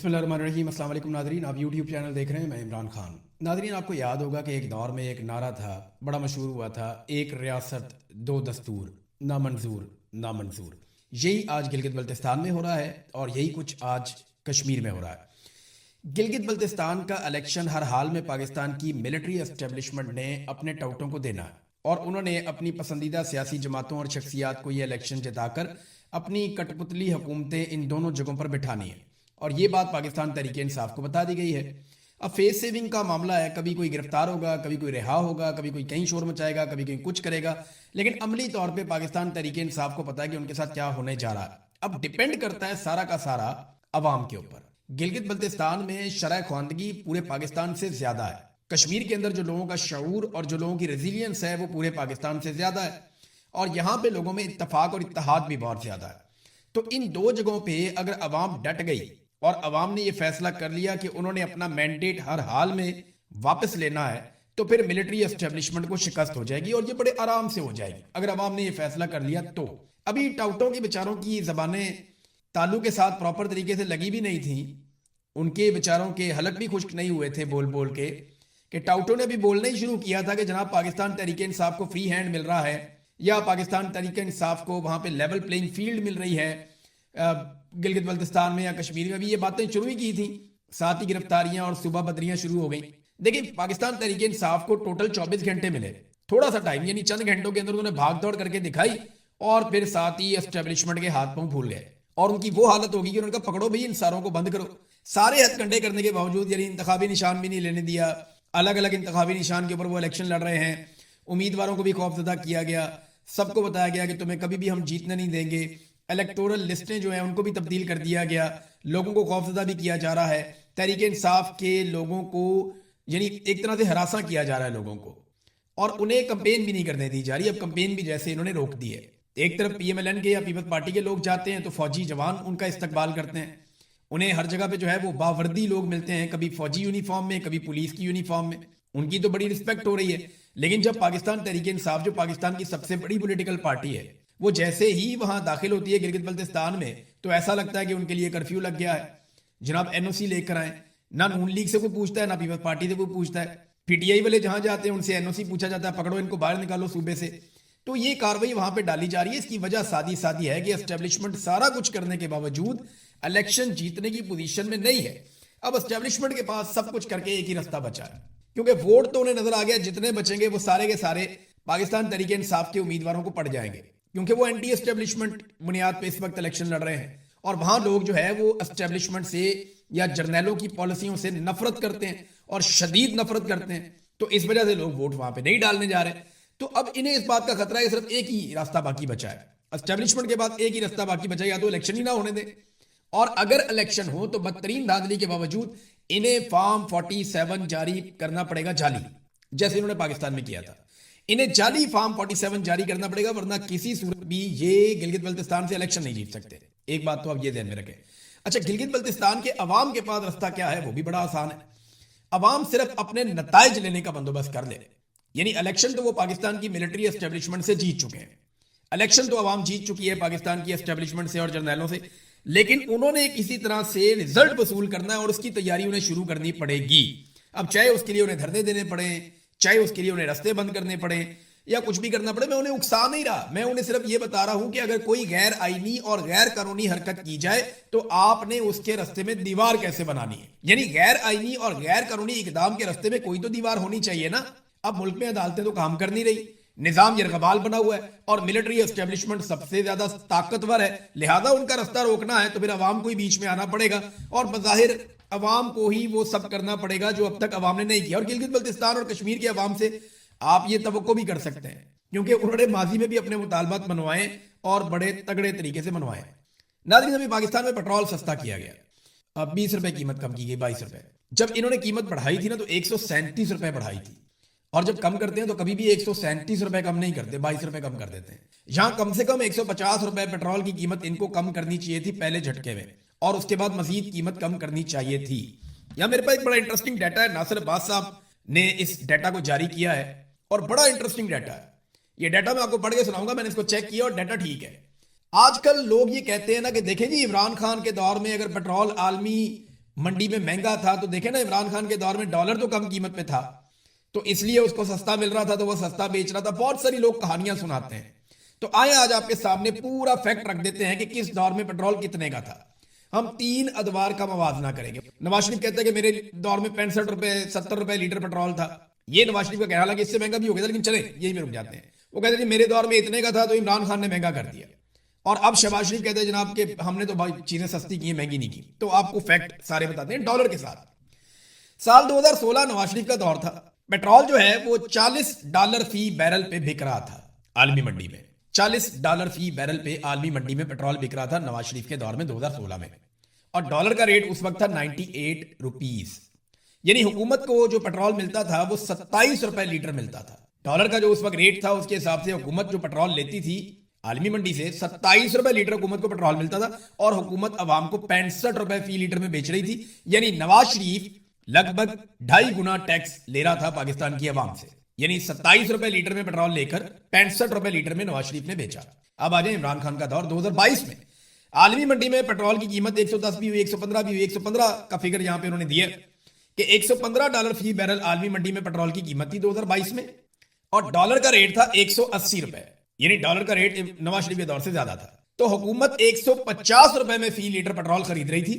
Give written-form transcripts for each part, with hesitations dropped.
बिस्मिल्लाहिर्रहमानिर्रहीम। अस्सलाम वालेकुम नाज़रीन, आप यूट्यूब चैनल देख रहे हैं, मैं इमरान खान। नाज़रीन, आपको याद होगा कि एक दौर में एक नारा था, बड़ा मशहूर हुआ था, एक रियासत दो दस्तूर, ना मंजूर ना मंजूर। यही आज गिलगित बल्तिस्तान में हो रहा है और यही कुछ आज कश्मीर में हो रहा है। गिलगित बल्तिस्तान का इलेक्शन हर हाल में पाकिस्तान की मिलिट्री एस्टेब्लिशमेंट ने अपने टाउटों को देना है और उन्होंने अपनी पसंदीदा सियासी जमातों और शख्सियात को ये इलेक्शन जिताकर अपनी कठपुतली हुकूमतें इन दोनों जगहों पर बिठानी है। और ये बात पाकिस्तान तहरीक इंसाफ को बता दी गई है। अब फेस सेविंग का मामला है, कभी कोई गिरफ्तार होगा, कभी कोई रिहा होगा, कभी कोई कहीं शोर मचाएगा, कभी कहीं कुछ करेगा, लेकिन अमली तौर पे पाकिस्तान तहरीक इंसाफ को पता है कि उनके साथ क्या होने जा रहा है। अब डिपेंड करता है सारा का सारा अवाम के ऊपर। गिलगित बल्तिस्तान में शरह ख्वानदगी पूरे पाकिस्तान से ज्यादा है। कश्मीर के अंदर जो लोगों का शऊर और जो लोगों की रेजिलियंस है वो पूरे पाकिस्तान से ज्यादा है और यहाँ पे लोगों में इत्तफाक और इत्तेहाद भी बहुत ज्यादा है। तो इन दो जगहों पे अगर अवाम डट गई और अवाम ने यह फैसला कर लिया कि उन्होंने अपना मैंडेट हर हाल में वापस लेना है, तो फिर मिलिट्री एस्टेब्लिशमेंट को शिकस्त हो जाएगी और ये बड़े आराम से हो जाएगी अगर अवाम ने यह फैसला कर लिया। तो अभी टाउटों के बेचारों की जबानें तालू के साथ प्रॉपर तरीके से लगी भी नहीं थी, उनके बेचारों के हलक भी खुश्क नहीं हुए थे बोल बोल के कि टाउटों ने भी बोलना ही शुरू किया था कि जनाब पाकिस्तान तहरीक इंसाफ को फ्री हैंड मिल रहा है या पाकिस्तान तहरीक इंसाफ को वहां पे लेवल प्लेइंग फील्ड मिल रही है। गिलगित बल्तिस्तान में या कश्मीर में भी ये बातें शुरू ही की थी, साथ ही गिरफ्तारियां और सुबह बदरियां शुरू हो गई। देखिए, पाकिस्तान तहरीक इंसाफ को टोटल 24 घंटे मिले, थोड़ा सा टाइम, यानी चंद घंटों के अंदर उन्होंने भाग दौड़ करके दिखाई और फिर साथ ही एस्टेब्लिशमेंट के हाथ पांव भूल गए और उनकी वो हालत होगी कि उनका पकड़ो भाई, इन सारों को बंद करो। सारे हथकंडे करने के बावजूद, यानी इंतखाबी निशान भी नहीं लेने दिया, अलग अलग इंतखाबी निशान के ऊपर वो इलेक्शन लड़ रहे हैं, उम्मीदवारों को भी खौफजदा किया गया, सबको बताया गया कि तुम्हें कभी भी हम जीतने नहीं देंगे, इलेक्टोरल लिस्टें जो हैं उनको भी तब्दील कर दिया गया, लोगों को खौफजदा भी किया जा रहा है, तहरीक इंसाफ के लोगों को यानी एक तरह से हरासा किया जा रहा है लोगों को और उन्हें कंपेन भी नहीं करने दी जा रही। अब कंपेन भी जैसे इन्होंने रोक दी है। एक तरफ पीएमएलएन के या पीपल्स पार्टी के लोग जाते हैं तो फौजी जवान उनका इस्तकबाल करते हैं, उन्हें हर जगह पे जो है वो बावर्दी लोग मिलते हैं, कभी फौजी यूनिफॉर्म में, कभी पुलिस की यूनिफॉर्म में, उनकी तो बड़ी रिस्पेक्ट हो रही है। लेकिन जब पाकिस्तान तहरीक इंसाफ जो पाकिस्तान की सबसे बड़ी पॉलिटिकल पार्टी है वो जैसे ही वहां दाखिल होती है गिलगित बल्तिस्तान में, तो ऐसा लगता है कि उनके लिए कर्फ्यू लग गया है, जनाब एनओसी लेकर आए। ना नून लीग से कोई पूछता है, ना पीपल्स पार्टी से कोई पूछता है, पीटीआई वाले जहां जाते हैं उनसे एनओसी पूछा जाता है, पकड़ो इनको बाहर निकालो सूबे से। तो ये कार्रवाई वहां पे डाली जा रही है। इसकी वजह सादी सादी है कि एस्टेब्लिशमेंट सारा कुछ करने के बावजूद इलेक्शन जीतने की पोजीशन में नहीं है। अब एस्टेब्लिशमेंट के पास सब कुछ करके एक ही रास्ता बचा है, क्योंकि वोट तो उन्हें नजर आ गया जितने बचेंगे वो सारे के सारे पाकिस्तान तहरीक इंसाफ के उम्मीदवारों को पड़ जाएंगे, क्योंकि वो एंटी एस्टेब्लिशमेंट बुनियाद पे इस वक्त इलेक्शन लड़ रहे हैं और वहां लोग जो है वो एस्टेब्लिशमेंट से या जर्नैलों की पॉलिसियों से नफरत करते हैं और शदीद नफरत करते हैं। तो इस वजह से लोग वोट वहां पे नहीं डालने जा रहे। तो अब इन्हें इस बात का खतरा है कि सिर्फ एक ही रास्ता बाकी बचा है, एस्टेब्लिशमेंट के बाद एक ही रास्ता बाकी बचा है, या तो इलेक्शन ही ना होने दे, और अगर इलेक्शन हो तो बदतरीन धांधली के बावजूद इन्हें फॉर्म 47 जारी करना पड़ेगा जाली, जैसे इन्होंने पाकिस्तान में किया था। इन्हें जाली फॉर्म 47 जारी करना पड़ेगा, वरना किसी सूरत भी ये गिलगित बल्तिस्तान से इलेक्शन नहीं जीत सकते। एक बात तो आप ये ध्यान में रखें। अच्छा, गिलगित बल्तिस्तान के अवाम के पास रास्ता क्या है वो भी बड़ा आसान है। अवाम सिर्फ अपने नताइज लेने का बंदोबस्त कर ले, यानी इलेक्शन तो वो पाकिस्तान की मिलिट्री एस्टेब्लिशमेंट से जीत चुके हैं, इलेक्शन तो अवाम जीत चुकी है पाकिस्तान की एस्टेब्लिशमेंट से और जर्नैलों से, लेकिन उन्होंने किसी तरह से रिजल्ट वसूल करना है और उसकी तैयारी उन्हें शुरू करनी पड़ेगी। अब चाहे उसके लिए उन्हें धरने देने पड़े, चाहे उसके लिए उन्हें रास्ते बंद करने पड़े या कुछ भी करना पड़े, मैं उन्हें उकसा नहीं रहा, मैं उन्हें सिर्फ ये बता रहा हूं कि अगर कोई गैर आईनी और गैर कानूनी हरकत की जाए तो आपने उसके रास्ते में दीवार कैसे बनानी है। यानी गैर आईनी और गैर कानूनी इकदाम के रास्ते में कोई तो दीवार होनी चाहिए ना। अब मुल्क में अदालतें तो काम कर नहीं रही, निजाम यरगबाल बना हुआ है और मिलिट्री एस्टेब्लिशमेंट सबसे ज्यादा ताकतवर है, लिहाजा उनका रास्ता रोकना है तो फिर अवाम को ही बीच में आना पड़ेगा और बज़ाहिर अवाम को ही वो सब करना पड़ेगा जो अब तक अवाम ने नहीं किया। और गिलगित बल्तिस्तान और कश्मीर के अवाम से आप ये तवक्को भी कर सकते हैं, क्योंकि उन्होंने माजी में भी अपने मुतालबात मनवाए और बड़े तगड़े तरीके से मनवाए। नाज़रीन, अभी पाकिस्तान में पेट्रोल सस्ता किया गया, अब 20 रुपए कीमत कम की गई, 22 रुपए। जब इन्होंने कीमत बढ़ाई थी ना तो 137 रुपए बढ़ाई थी, और जब कम करते हैं तो कभी भी 137 रुपए कम नहीं करते, 22 रुपए कम कर देते हैं। यहां कम से कम 150 रुपए पेट्रोल की कीमत इनको कम करनी चाहिए थी पहले झटके में, और उसके बाद मजीद कीमत कम करनी चाहिए थी। यहां मेरे पास एक बड़ा इंटरेस्टिंग डाटा है, नासिर अब्बास साहब ने इस डाटा को जारी किया है और बड़ा इंटरेस्टिंग डाटा है। ये डाटा मैं आपको पढ़ के सुनाऊंगा, मैंने इसको चेक किया और डाटा ठीक है। आजकल लोग ये कहते हैं ना कि देखें जी, इमरान खान के दौर में अगर पेट्रोल आलमी मंडी में महंगा था, तो देखे ना इमरान खान के दौर में डॉलर तो कम कीमत पे था, तो इसलिए उसको सस्ता मिल रहा था, तो वो सस्ता बेच रहा था। बहुत सारी लोग कहानियां सुनाते हैं। तो आए आज आपके सामने पूरा फैक्ट रख देते हैं कि किस दौर में पेट्रोल कितने का था। हम 3 अदवार का मवाजना करेंगे। नवाज शरीफ कहते हैं कि मेरे दौर में 65 रुपए 70 रुपए लीटर पेट्रोल था। ये नवाज शरीफ का कहना, हालांकि इससे महंगा भी हो गया, लेकिन चले यही में रुक जाते हैं। वो कहते हैं मेरे दौर में इतने का था, तो इमरान खान ने महंगा कर दिया। और अब शहबाज शरीफ कहते हैं जनाब कि हमने तो भाई चीजें सस्ती की, महंगी नहीं की। तो आपको फैक्ट सारे बताते हैं डॉलर के साथ। साल 2016 नवाज शरीफ का दौर था। पेट्रोल जो है वो $40 फी बैरल पे बिक रहा था आलमी मंडी में। $40 फी बैरल पे आलमी मंडी में पेट्रोल बिक रहा था नवाज शरीफ के दौर में 2016 में। और डॉलर का रेट उस वक्त था 98 रुपीज। यानी हुकूमत को जो पेट्रोल मिलता था वो 27 रुपए लीटर मिलता था। डॉलर का जो उस वक्त रेट था उसके हिसाब से हुकूमत जो पेट्रोल लेती थी आलमी मंडी से 27 रुपए लीटर हुकूमत को पेट्रोल मिलता था, और हुकूमत अवाम को 65 रुपए फी लीटर में बेच रही थी। यानी नवाज शरीफ लगभग 2.5 गुना टैक्स ले रहा था पाकिस्तान की अवाम से। यानी 27 रुपए लीटर में पेट्रोल लेकर 65 रुपए लीटर में नवाज शरीफ ने बेचा। अब आ जाए इमरान खान का दौर 2022 में। आलमी मंडी में पेट्रोल की कीमत 110 भी हुई, 115 भी हुई। 115 का फिगर यहां पे उन्होंने दिया कि $115 फी बैरल आलमी मंडी में पेट्रोल की कीमत थी 2022 में, और डॉलर का रेट था 180 रुपए। यानी डॉलर का रेट नवाज शरीफ के दौर से ज्यादा था। तो हुकूमत 150 रुपए में फी लीटर पेट्रोल खरीद रही थी।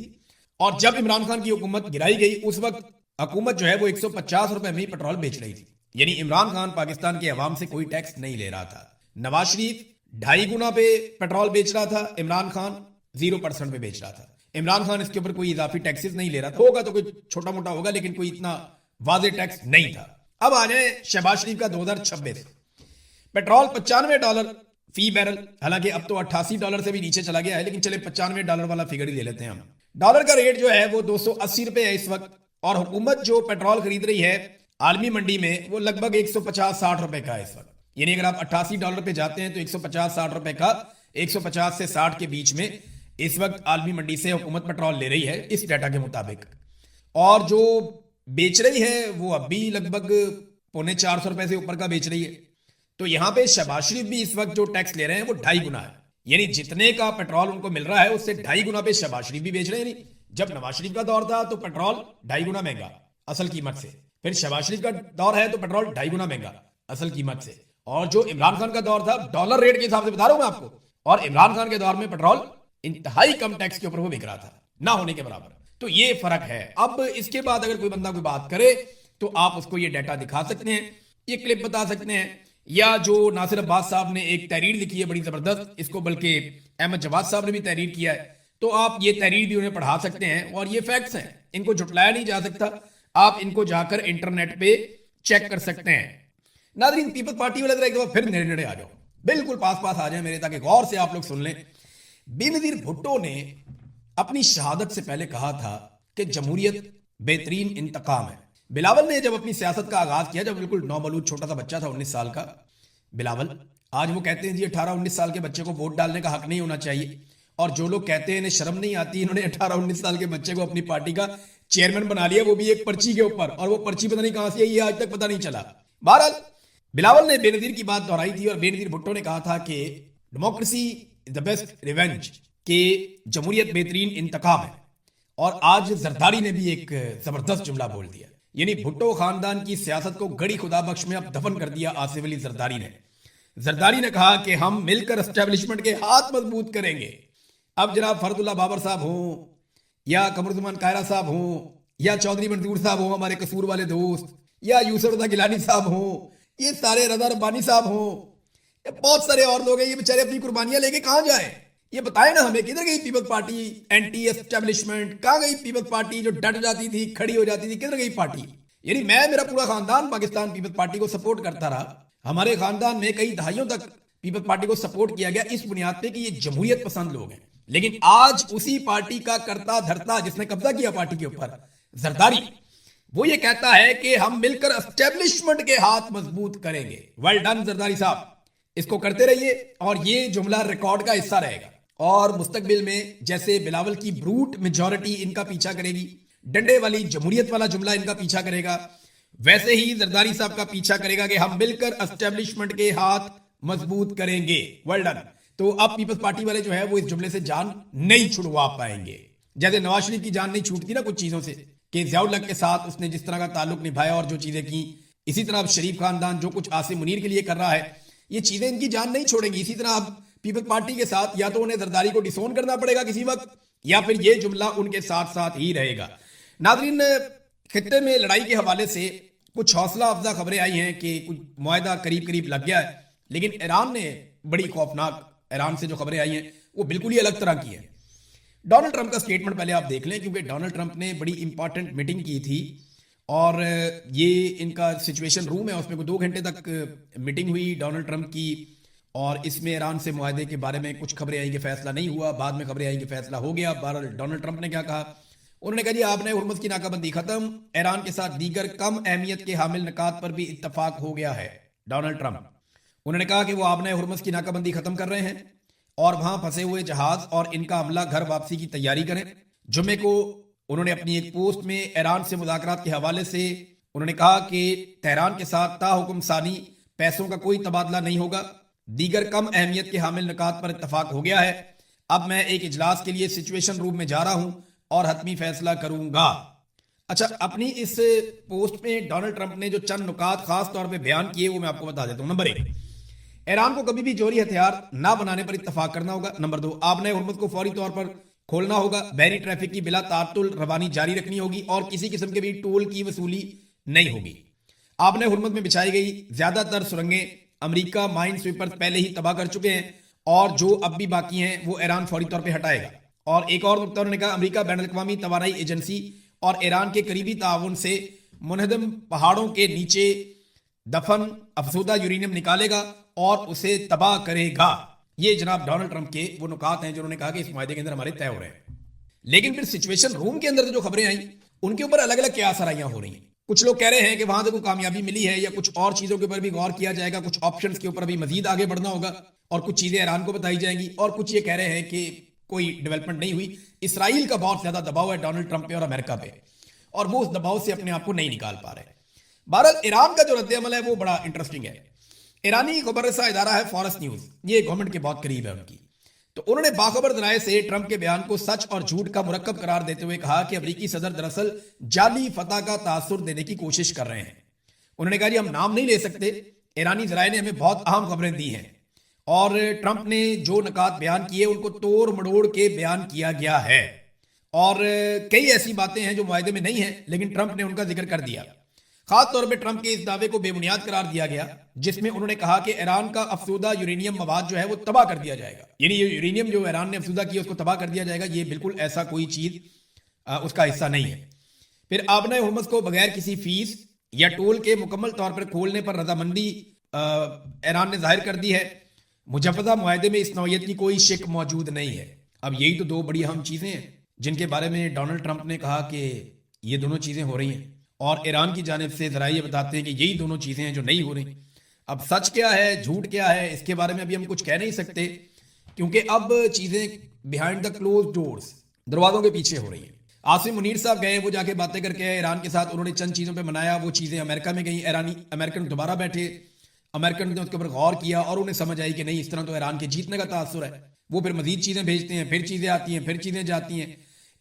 और जब इमरान खान की हुकूमत गिराई गई उस वक्त हुकूमत जो है वो 150 रुपए में ही पेट्रोल बेच रही थी। यानी इमरान खान पाकिस्तान के अवाम से कोई टैक्स नहीं ले रहा था। नवाज शरीफ 2.5 गुना पे पेट्रोल बेच रहा था, इमरान खान 0% पे बेच रहा था। इमरान खान इसके ऊपर कोई इजाफी टैक्सेस नहीं ले रहा था। होगा तो कोई छोटा मोटा होगा, लेकिन कोई इतना वाज़े टैक्स नहीं था। अब आ जाए शहबाज शरीफ का 2026। पेट्रोल $95 फी बैरल, हालांकि अब तो $88 से भी नीचे चला गया है, लेकिन चले $95 वाला फिगर ही ले लेते हैं हम। डॉलर का रेट जो है वो 280 रुपए है इस वक्त, और हुकूमत जो पेट्रोल खरीद रही है आलमी मंडी में वो लगभग 150-60 रुपए का है इस वक्त। यानी अगर आप $88 पे जाते हैं तो 150-60 रुपए का, 150 से 60 के बीच में इस वक्त आलमी मंडी से हुकूमत पेट्रोल ले रही है इस डाटा के मुताबिक। और जो बेच रही है वो अब भी लगभग 350 रुपए से ऊपर का बेच रही है। तो यहां पे शहबाज शरीफ भी इस वक्त जो टैक्स ले रहे हैं वो 2.5 गुना है। यानी जितने का पेट्रोल उनको मिल रहा है उससे 2.5 गुना पे शहबाज शरीफ भी बेच रहे हैं। यानी जब नवाज शरीफ का दौर था तो पेट्रोल 2.5 गुना महंगा असल कीमत से, फिर शहबाज शरीफ का दौर है तो पेट्रोल 2.5 गुना महंगा असल कीमत से। और जो इमरान खान का दौर था डॉलर रेट के हिसाब से बता रहा हूं मैं आपको, और इमरान खान के दौर में पेट्रोल इंतहाई कम टैक्स के ऊपर वो बिक रहा था, ना होने के बराबर। तो ये फर्क है। अब इसके बाद अगर कोई बंदा कोई बात करे तो आप उसको ये डाटा दिखा सकते हैं, ये क्लिप बता सकते हैं, या जो नासिर अब्बास साहब ने एक तहरीर लिखी है बड़ी जबरदस्त, इसको बल्कि अहमद जवाद साहब ने भी तहरीर किया है, तो आप ये तहरीर भी उन्हें पढ़ा सकते हैं। और ये फैक्ट्स हैं, इनको झुटलाया नहीं जा सकता। आप इनको जाकर इंटरनेट पे चेक कर सकते हैं। नाज़रीन, पीपल्स पार्टी वाले एक दफा फिर नेड़े नेड़े आ जाओ, बिल्कुल पास पास आ जाए मेरे, ताकि गौर से आप लोग सुन लें। बेनज़ीर भुट्टो ने अपनी शहादत से पहले कहा था कि जमहूरियत बेहतरीन इंतकाम है। बिलावल ने जब अपनी सियासत का आगाज किया, जब बिल्कुल नौबलूद छोटा सा बच्चा था 19 साल का बिलावल, आज वो कहते हैं जी 18-19 साल के बच्चे को वोट डालने का हक नहीं होना चाहिए। और जो लोग कहते हैं इन्हें शर्म नहीं आती, इन्होंने 18-19 साल के बच्चे को अपनी पार्टी का चेयरमैन बना लिया, वो भी एक पर्ची के ऊपर, और वो पर्ची पता नहीं कहां से आई, आज तक पता नहीं चला। बहरहाल बिलावल ने बेनज़ीर की बात दोहराई थी, और बेनज़ीर भुट्टो ने कहा था कि democracy is the best revenge, के जमहूरियत बेहतरीन इंतकाम है। और आज जरदारी ने भी एक जबरदस्त जुमला बोल दिया। यानी भुट्टो खानदान की सियासत को गड़ी खुदा बख्श में अब दफन कर दिया आसिफ अली जरदारी ने। जरदारी ने कहा कि हम मिलकर एस्टेब्लिशमेंट के हाथ मजबूत करेंगे। अब जनाब फरदुल्ला बाबर साहब हों, या कमरुज़्ज़मान कायरा साहब हों, या चौधरी मंजूर साहब हों हमारे कसूर वाले दोस्त, या यूसुफ रज़ा गिलानी साहब हों, ये सारे रज़ा रब्बानी साहब हों, बहुत सारे और लोग हैं, ये बेचारे अपनी कुर्बानियां लेके कहां जाए? ये बताए ना हमें, किधर गई पीपल्स पार्टी एंटी एस्टेब्लिशमेंट? कहां गई पीपल्स पार्टी जो डट जाती थी, खड़ी हो जाती थी? किधर गई पार्टी? यानी मैं, मेरा पूरा खानदान पाकिस्तान पीपल्स पार्टी को सपोर्ट करता रहा। हमारे खानदान में कई दहाइयों तक पीपल्स पार्टी को सपोर्ट किया गया इस बुनियाद पे कि ये जमहूरियत पसंद लोग हैं। लेकिन आज उसी पार्टी का करता धरता, जिसने कब्जा किया पार्टी के ऊपर, जरदारी, वो ये कहता है कि हम मिलकर एस्टेब्लिशमेंट के हाथ मजबूत करेंगे। वेल डन जरदारी साहब, इसको करते रहिए, और ये जुमला रिकॉर्ड का हिस्सा रहेगा। और मुस्तकबिल में जैसे बिलावल की ब्रूट मेजॉरिटी इनका पीछा करेगी, डंडे वाली जमहूरियत वाला जुमला इनका पीछा करेगा, वैसे ही जरदारी साहब का पीछा करेगा कि हम मिलकर एस्टेब्लिशमेंट के हाथ मजबूत करेंगे। Well done. तो अब पीपल्स पार्टी वाले जो है वो इस जुमले से जान नहीं छुड़वा पाएंगे। जैसे नवाज शरीफ की जान नहीं छूटती ना कुछ चीजों से, कि ज़ियाउल हक के साथ उसने जिस तरह का ताल्लुक निभाया और जो चीजें की, इसी तरह अब शरीफ खानदान जो कुछ आसिम मुनीर के लिए कर रहा है, ये चीजें इनकी जान नहीं छोड़ेंगी। इसी तरह अब पीपल्स पार्टी के साथ या तो उन्हें जरदारी को डिसोन करना पड़ेगा किसी वक्त, या फिर ये जुमला उनके साथ साथ ही रहेगा। नाज़रीन, खित्ते में लड़ाई के हवाले से कुछ हौसला अफजा खबरें आई हैं कि कुछ मुआहदा करीब करीब लग गया है, लेकिन ईरान ने बड़ी खौफनाक, ईरान से जो खबरें आई हैं वो बिल्कुल ही अलग तरह की है। डोनाल्ड ट्रंप का स्टेटमेंट पहले आप देख लें, क्योंकि डोनाल्ड ट्रंप ने बड़ी इंपॉर्टेंट मीटिंग की थी और ये इनका सिचुएशन रूम है, उसमें 2 घंटे तक मीटिंग हुई डोनाल्ड ट्रंप की, और इसमें ईरान से मुआहदे के बारे में कुछ खबरें आई कि फैसला नहीं हुआ, बाद में खबरें आई कि फैसला हो गया। बहरहाल डोनाल्ड ट्रंप ने क्या कहा, उन्होंने कहा जी आपने हुर्मुज़ की नाकाबंदी खत्म, ईरान के साथ दीगर कम अहमियत के हामिल निकात पर भी इत्तफाक हो गया है। डोनाल्ड ट्रंप उन्होंने कहा कि वो आपने हुर्मुज़ की नाकाबंदी खत्म कर रहे हैं और वहां फंसे हुए जहाज और इनका अमला घर वापसी की तैयारी करें। जुम्मे को उन्होंने अपनी एक पोस्ट में ईरान से मुज़ाकरात के हवाले से उन्होंने कहा कि तेहरान के साथ ताहुकुम सानी पैसों का कोई तबादला नहीं होगा, दीगर कम अहमियत के हामिल निकात पर इत्तफाक हो गया है। अब मैं एक इजलास के लिए सिचुएशन रूम में जा रहा हूं और हतमी फैसला करूंगा। अच्छा, अपनी इस पोस्ट में डोनाल्ड ट्रंप ने जो चंद नुकात खास तौर पे बयान किए वो मैं आपको बता देता हूं। नंबर 1, ईरान को कभी भी जौहरी हथियार ना बनाने पर इत्तफाक करना होगा। नंबर 2, आपने हुर्मुज़ को फौरी तौर पर खोलना होगा, बहरी ट्रैफिक की बिला तातुल रवानी जारी रखनी होगी और किसी किस्म के भी टोल की वसूली नहीं होगी। आपने हुर्मुज़ में बिछाई गई ज्यादातर सुरंगें अमेरिका माइन स्वीपर्स पहले ही तबाह कर चुके हैं और जो अब भी बाकी हैं वो ईरान फौरी तौर पर हटाएगा। और एक और नुकता उन्होंने कहा, अमेरिका बैनुल-अक़वामी तवानाई एजेंसी और ईरान के करीबी ताउन से मुनहदम पहाड़ों के नीचे दफन अफसूदा यूरेनियम निकालेगा और उसे तबाह करेगा। ये जनाब डोनाल्ड ट्रंप के वो नुकात हैं जो उन्होंने कहा कि इस मुआहदे के अंदर हमारे तय हो रहे हैं। लेकिन फिर सिचुएशन रूम के अंदर जो खबरें आई उनके ऊपर अलग अलग क्या सराइयां हो रही हैं। कुछ लोग कह रहे हैं कि वहां से कोई कामयाबी मिली है या कुछ और चीजों के ऊपर भी गौर किया जाएगा, कुछ ऑप्शंस के ऊपर भी मजीद आगे बढ़ना होगा और कुछ चीजें ईरान को बताई जाएंगी, और कुछ ये कह रहे हैं कि कोई डेवलपमेंट नहीं हुई। इसराइल का बहुत ज्यादा दबाव है डोनाल्ड ट्रंप पे और अमेरिका पे, और वो उस दबाव से अपने आप को नहीं निकाल पा रहे। बहरहाल ईरान का जो रद्द-ए-अमल है वो बड़ा इंटरेस्टिंग है। ईरानी खबर रसा इदारा है फॉरेस्ट न्यूज, ये गवर्नमेंट के बहुत करीब है उनकी, तो उन्होंने बाखबर जराये से ट्रंप के बयान को सच और झूठ का मुरक्कब करार देते हुए कहा कि अमरीकी सदर दरअसल जाली फतह का तासुर देने की कोशिश कर रहे हैं। उन्होंने कहा जी हम नाम नहीं ले सकते, ईरानी जराये ने हमें बहुत अहम खबरें दी हैं और ट्रंप ने जो नकात बयान किए उनको तोड़ मड़ोड़ के बयान किया गया है और कई ऐसी बातें हैं जो मुआहदे में नहीं है लेकिन ट्रंप ने उनका जिक्र कर दिया। खास तौर पे ट्रंप के इस दावे को बेबुनियाद करार दिया गया जिसमें उन्होंने कहा कि ईरान का अफसूदा यूरेनियम मवाद जो है वो तबाह कर दिया जाएगा, यानी ये यूरेनियम जो ईरान ने अफसूदा किया उसको तबाह कर दिया जाएगा। ये बिल्कुल ऐसा कोई चीज उसका हिस्सा नहीं है। फिर आपने हुर्मुज़ को बगैर किसी फीस या टोल के मुकम्मल तौर पर खोलने पर रजामंदी ईरान ने जाहिर कर दी है। मुजफ्फदा मुआहदे में इस नौयत की कोई शिक मौजूद नहीं है। अब यही तो दो बड़ी अहम चीजें हैं जिनके बारे में डोनाल्ड ट्रंप ने कहा कि ये दोनों चीजें हो रही हैं और ईरान की जानिब से जरा ये बताते हैं कि यही दोनों चीजें हैं जो नहीं हो रही। अब सच क्या है झूठ क्या है इसके बारे में अभी हम कुछ कह नहीं सकते क्योंकि अब चीजें बिहाइंड द क्लोज डोर्स, दरवाजों के पीछे हो रही हैं। आसिम मुनीर साहब गए, वो जाके बातें करके आए ईरान के साथ, उन्होंने चंद चीजों पे मनाया, वो चीजें अमेरिका में गई, अमेरिकन दोबारा बैठे, अमेरिकन ने उसके ऊपर गौर किया और उन्हें समझ आई कि नहीं इस तरह तो ईरान के जीतने का तासुर है। वो फिर मजीद चीजें भेजते हैं, फिर चीजें आती हैं, फिर चीजें जाती हैं।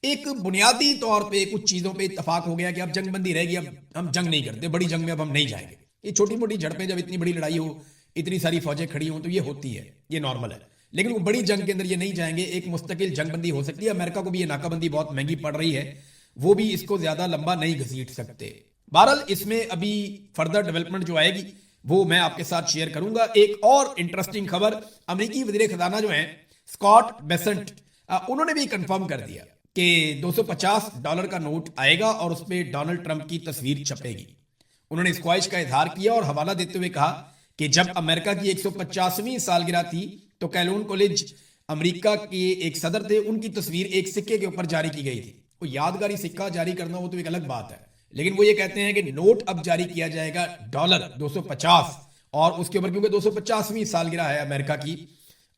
एक बुनियादी तौर पे कुछ चीजों पे इत्तेफाक हो गया कि अब जंगबंदी रहेगी, अब हम जंग नहीं करते, बड़ी जंग में अब हम नहीं जाएंगे। ये छोटी मोटी झड़पें जब इतनी बड़ी लड़ाई हो, इतनी सारी फौजें खड़ी हो तो ये होती है, ये नॉर्मल है, लेकिन वो बड़ी जंग के अंदर ये नहीं जाएंगे। एक मुस्तकिल जंगबंदी हो सकती है। अमेरिका को भी ये नाकाबंदी बहुत महंगी पड़ रही है, वो भी इसको ज्यादा लंबा नहीं घसीट सकते। बहरहाल इसमें अभी फर्दर डेवलपमेंट जो आएगी वो मैं आपके साथ शेयर करूंगा। एक और इंटरेस्टिंग खबर, अमेरिकी वजीर खजाना जो है स्कॉट बेसेंट, उन्होंने भी कंफर्म कर दिया कि $250 का नोट आएगा और उसमें डोनाल्ड ट्रंप की तस्वीर छपेगी। उन्होंने इस ख्वाहिश का इजहार किया और हवाला देते हुए कहा कि जब अमेरिका की 150वीं सालगिरह थी तो कैलोन कॉलेज अमेरिका के एक सदर थे, उनकी तस्वीर एक सिक्के के ऊपर जारी की गई थी। वो यादगारी सिक्का जारी करना हो तो एक अलग बात है, लेकिन वो ये कहते हैं कि नोट अब जारी किया जाएगा डॉलर 250 और उसके ऊपर क्योंकि 250वीं सालगिरह है अमेरिका की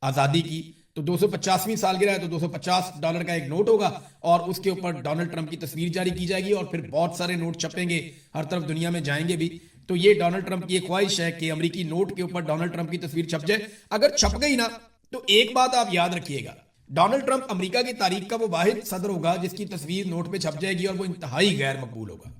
आजादी की, तो 250वीं सालगिरह है तो $250 का एक नोट होगा और उसके ऊपर डोनाल्ड ट्रंप की तस्वीर जारी की जाएगी और फिर बहुत सारे नोट छपेंगे, हर तरफ दुनिया में जाएंगे भी। तो ये डोनाल्ड ट्रंप की एक ख्वाहिश है कि अमेरिकी नोट के ऊपर डोनाल्ड ट्रंप की तस्वीर छप जाए। अगर छप गई ना तो एक बात आप याद रखिएगा, डोनाल्ड ट्रंप अमेरिका की तारीख का वो वाहिद सदर होगा जिसकी तस्वीर नोट पे छप जाएगी और वो इंतहाई गैर मकबूल होगा।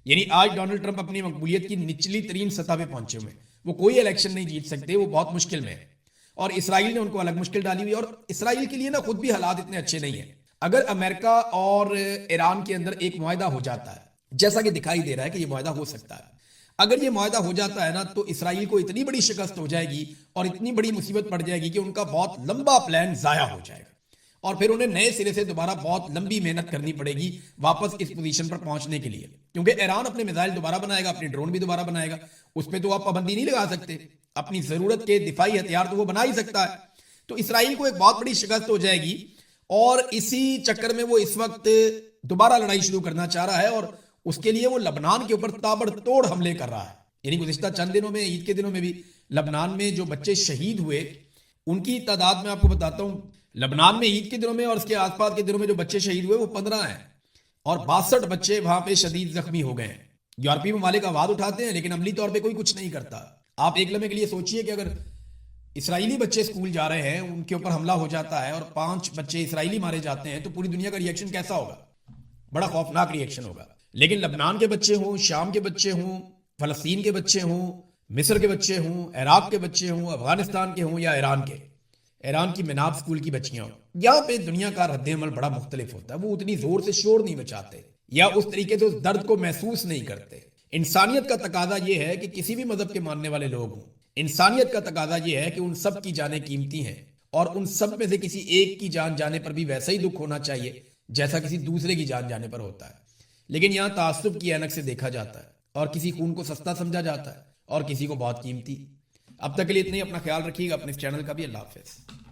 यानी आज डोनाल्ड ट्रंप अपनी मकबूलियत की निचली तरीन सतह पे पहुंचे हुए, वो कोई इलेक्शन नहीं जीत सकते, वो बहुत मुश्किल में है। और इसराइल ने उनको अलग मुश्किल डाली हुई, और इसराइल के लिए ना खुद भी हालात इतने अच्छे नहीं है। अगर अमेरिका और ईरान के अंदर एक मुआहदा हो जाता है, जैसा कि दिखाई दे रहा है कि ये मुआहदा हो सकता है, अगर ये मुआहदा हो जाता है ना, तो इसराइल को इतनी बड़ी शिकस्त हो जाएगी और इतनी बड़ी मुसीबत पड़ जाएगी कि उनका बहुत लंबा प्लान जाया हो जाएगा और फिर उन्हें नए सिरे से दोबारा बहुत लंबी मेहनत करनी पड़ेगी वापस इस पोजीशन पर पहुंचने के लिए। क्योंकि ईरान अपने मिसाइल दोबारा बनाएगा, अपने ड्रोन भी दोबारा बनाएगा, उस पर तो आप पाबंदी नहीं लगा सकते। अपनी जरूरत के दिफाई हथियार तो वो बना ही सकता है। तो इसराइल को एक बहुत बड़ी शिकस्त हो जाएगी और इसी चक्कर में वो इस वक्त दोबारा लड़ाई शुरू करना चाह रहा है और उसके लिए वो लबनान के ऊपर ताबड़तोड़ हमले कर रहा है। यानी गुज़िश्ता चंद दिनों में, ईद के दिनों में भी लबनान में जो बच्चे शहीद हुए उनकी तादाद मैं आपको बताता हूं। लबनान में ईद के दिनों में और उसके आसपास के दिनों में जो बच्चे शहीद हुए वो 15 हैं और 62 बच्चे वहां पे शदीद जख्मी हो गए हैं। यूरोपीय ममालिक आवाज उठाते हैं लेकिन अमली तौर पे कोई कुछ नहीं करता। आप एक लम्हे के लिए सोचिए कि अगर इसराइली बच्चे स्कूल जा रहे हैं, उनके ऊपर हमला हो जाता है और 5 बच्चे इसराइली मारे जाते हैं, तो पूरी दुनिया का रिएक्शन कैसा होगा? बड़ा खौफनाक रिएक्शन होगा। लेकिन लबनान के बच्चे हों, शाम के बच्चे हों, फलस्तीन के बच्चे हों, मिस्र के बच्चे हों, इराक के बच्चे हों, अफगानिस्तान के हों या ईरान की मिनाब स्कूल की बच्चियां हों, यहाँ पे दुनिया का रद्द-ए-अमल बड़ा मुख्तलिफ होता है। वो उतनी जोर से शोर नहीं मचाते या उस तरीके से उस दर्द को महसूस नहीं करते। इंसानियत का तकाजा ये है कि किसी भी मजहब के मानने वाले लोग हों, इंसानियत का तकाजा ये है कि उन सब की जानें कीमती हैं और उन सब में से किसी एक की जान जाने पर भी वैसा ही दुख होना चाहिए जैसा किसी दूसरे की जान जाने पर होता है। लेकिन यहाँ तासुब की ऐनक से देखा जाता है और किसी खून को सस्ता समझा जाता है और किसी को बहुत कीमती। अब तक के लिए इतना ही। अपना ख्याल रखिएगा, अपने इस चैनल का भी। अल्लाह हाफिज़।